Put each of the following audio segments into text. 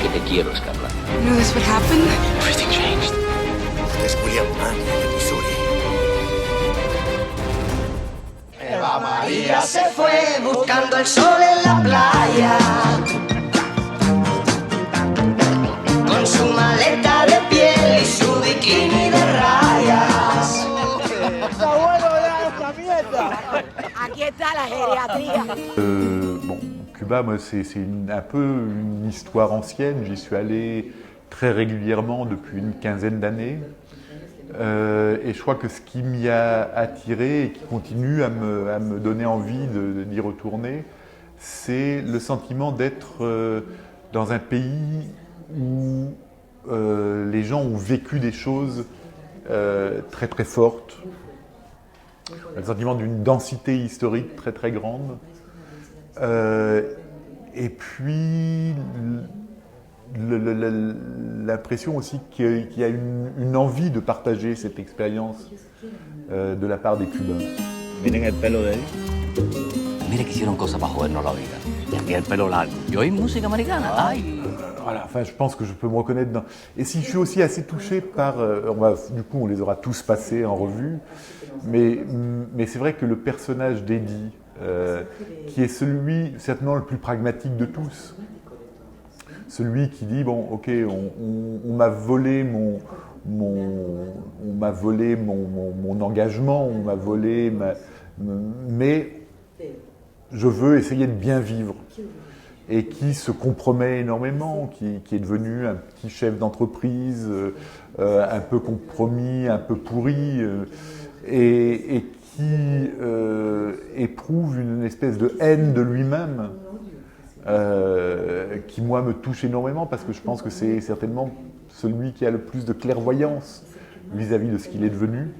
que te quiero, Scarlett. You knew this would happen? Everything changed. Este es William Mann de Missouri. Eva María se fue buscando el sol en la playa, con su maleta de piel y su bikini de rayas. ¡Está bueno ya esta mierda! Aquí está la geriatría. Bon, Cuba, moi, c'est un peu une histoire ancienne. J'y suis allé très régulièrement depuis une quinzaine d'années. Et je crois que ce qui m'y a attiré et qui continue à me donner envie d'y retourner, c'est le sentiment d'être dans un pays où les gens ont vécu des choses très très fortes. Le sentiment d'une densité historique très très grande. Et puis l'impression aussi qu'il y a une envie de partager cette expérience de la part des Cubains. Miren el pelo de él. Mire que hicieron cosas para jodernos la vida. Y aquí el pelo largo. Y hoy música americana. Ay. Voilà, enfin, je pense que je peux me reconnaître dans... Et si je suis aussi assez touché par... du coup, on les aura tous passés en revue, mais c'est vrai que le personnage d'Eddie, qui est celui, certainement le plus pragmatique de tous, celui qui dit, bon, ok, on m'a volé mon engagement, on m'a volé mais je veux essayer de bien vivre. Et qui se compromet énormément, qui est devenu un petit chef d'entreprise, un peu compromis, un peu pourri, et qui éprouve une espèce de haine de lui-même, qui moi me touche énormément, parce que je pense que c'est certainement celui qui a le plus de clairvoyance vis-à-vis de ce qu'il est devenu,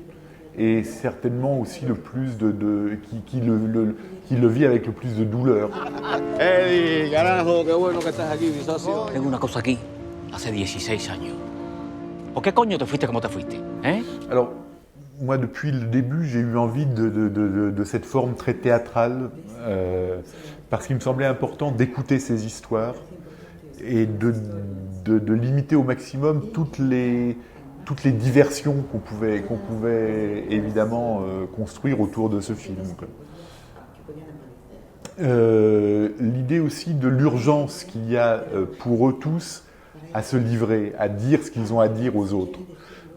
et certainement aussi le plus qui le vit avec le plus de douleur. Eddie, carajo, qué bueno que estás aquí, mi socio. Tengo una cosa aquí. Hace 16 años. ¿Por qué coño te fuiste como te fuiste? Alors, moi, depuis le début, j'ai eu envie de cette forme très théâtrale, parce qu'il me semblait important d'écouter ces histoires et de limiter au maximum toutes les diversions qu'on pouvait évidemment construire autour de ce film. L'idée aussi de l'urgence qu'il y a pour eux tous à se livrer, à dire ce qu'ils ont à dire aux autres.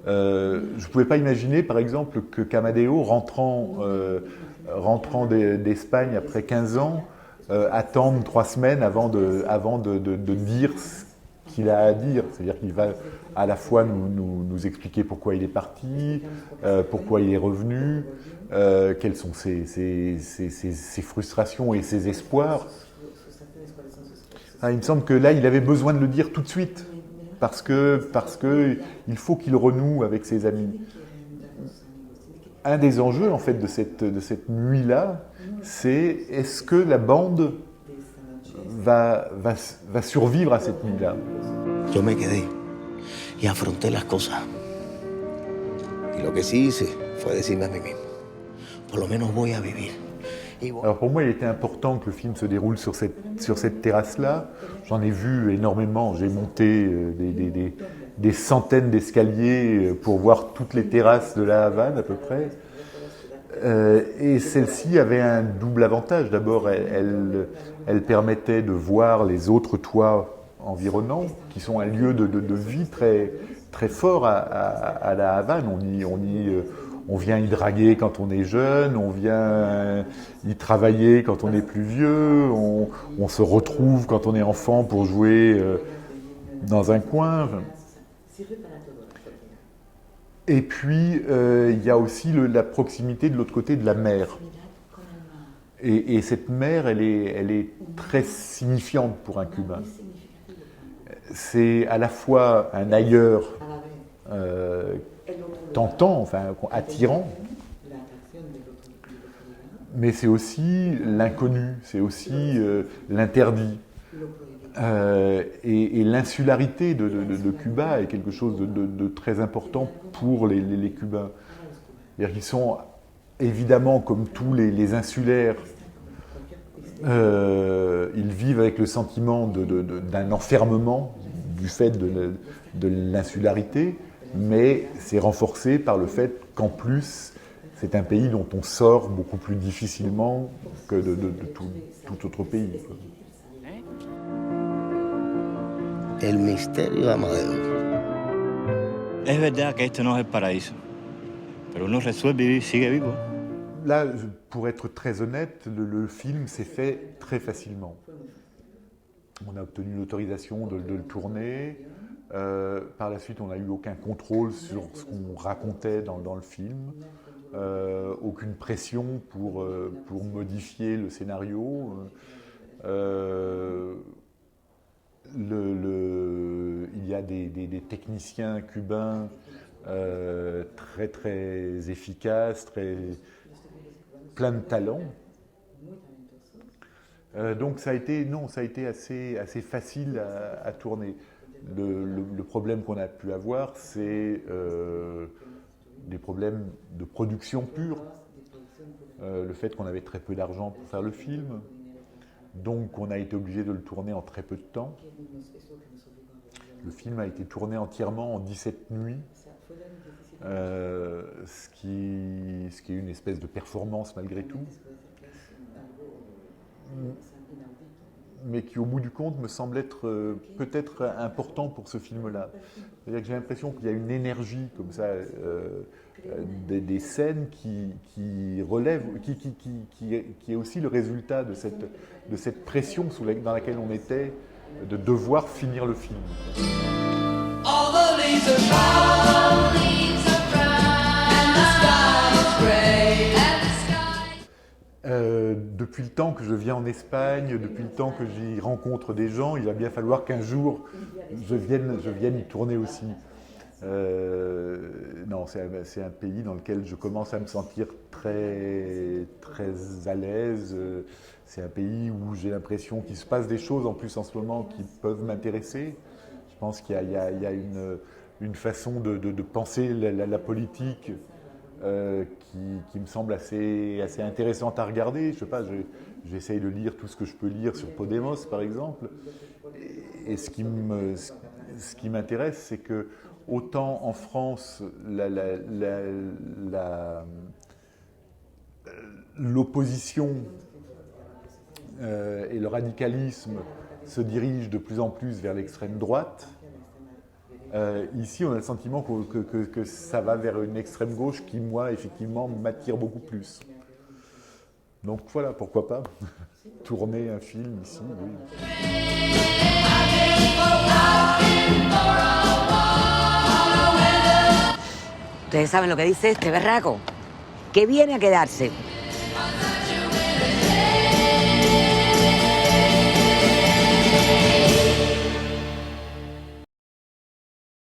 Je ne pouvais pas imaginer, par exemple, que Camadeo, rentrant d'Espagne après 15 ans, attende 3 semaines avant de dire ce qu'il a à dire. C'est-à-dire qu'il va à la fois nous expliquer pourquoi il est parti, pourquoi il est revenu, quelles sont ses frustrations et ses espoirs. Il me semble que là, il avait besoin de le dire tout de suite, parce que il faut qu'il renoue avec ses amis. Un des enjeux, en fait, de cette nuit-là, c'est est-ce que la bande va survivre à cette nuit-là? Yo me quedé y afronté las cosas. Y lo que sí hice fue decirme a mí mismo, por lo menos voy a vivir. Alors pour moi, il était important que le film se déroule sur cette terrasse-là. J'en ai vu énormément. J'ai monté des centaines d'escaliers pour voir toutes les terrasses de la Havane à peu près. Et celle-ci avait un double avantage. D'abord, elle permettait de voir les autres toits environnants, qui sont un lieu de vie très, très fort à la Havane. On vient y draguer quand on est jeune, on vient y travailler quand on est plus vieux, on se retrouve quand on est enfant pour jouer dans un coin. Et puis, il y a aussi la proximité de l'autre côté de la mer. Et cette mer, elle est très signifiante pour un Cubain. C'est à la fois un ailleurs tentant, enfin attirant, mais c'est aussi l'inconnu, c'est aussi l'interdit. Et l'insularité de Cuba est quelque chose de très important pour les Cubains. C'est-à-dire qu'ils sont évidemment, comme tous les insulaires, ils vivent avec le sentiment d'un enfermement, du fait de l'insularité, mais c'est renforcé par le fait qu'en plus, c'est un pays dont on sort beaucoup plus difficilement que de tout autre pays. El misterio de Amadeo. Es verdad que esto no es el paraíso, pero uno resuelve y sigue vivo. Là, pour être très honnête, le film s'est fait très facilement. On a obtenu l'autorisation de le tourner. Par la suite, on n'a eu aucun contrôle sur ce qu'on racontait dans le film. Aucune pression pour modifier le scénario. Il y a des techniciens cubains très très efficaces, plein de talent. Donc ça a été assez facile à tourner. Le problème qu'on a pu avoir, c'est des problèmes de production pure. Le fait qu'on avait très peu d'argent pour faire le film. Donc on a été obligé de le tourner en très peu de temps. Le film a été tourné entièrement en 17 nuits, ce qui est une espèce de performance malgré tout, mais qui au bout du compte me semble être peut-être important pour ce film-là. C'est-à-dire que j'ai l'impression qu'il y a une énergie comme ça, des scènes qui relèvent, qui est aussi le résultat de cette pression dans laquelle on était de devoir finir le film. All the leaves are brown, and the sky is gray. Depuis le temps que je viens en Espagne, depuis le temps que j'y rencontre des gens, il va bien falloir qu'un jour je vienne y tourner aussi. Non, c'est un pays dans lequel je commence à me sentir très, très à l'aise. C'est un pays où j'ai l'impression qu'il se passe des choses en plus en ce moment qui peuvent m'intéresser. Je pense qu'il y a une façon de penser la politique qui me semble assez intéressante à regarder. Je sais pas, j'essaye de lire tout ce que je peux lire sur Podemos, par exemple. Et ce qui m'intéresse, c'est que autant en France, l'opposition et le radicalisme se dirigent de plus en plus vers l'extrême droite. Ici, on a le sentiment que ça va vers une extrême gauche qui, moi, effectivement, m'attire beaucoup plus. Donc voilà, pourquoi pas tourner un film ici, oui. Ustedes saben lo que dice este berraco, que viene a quedarse.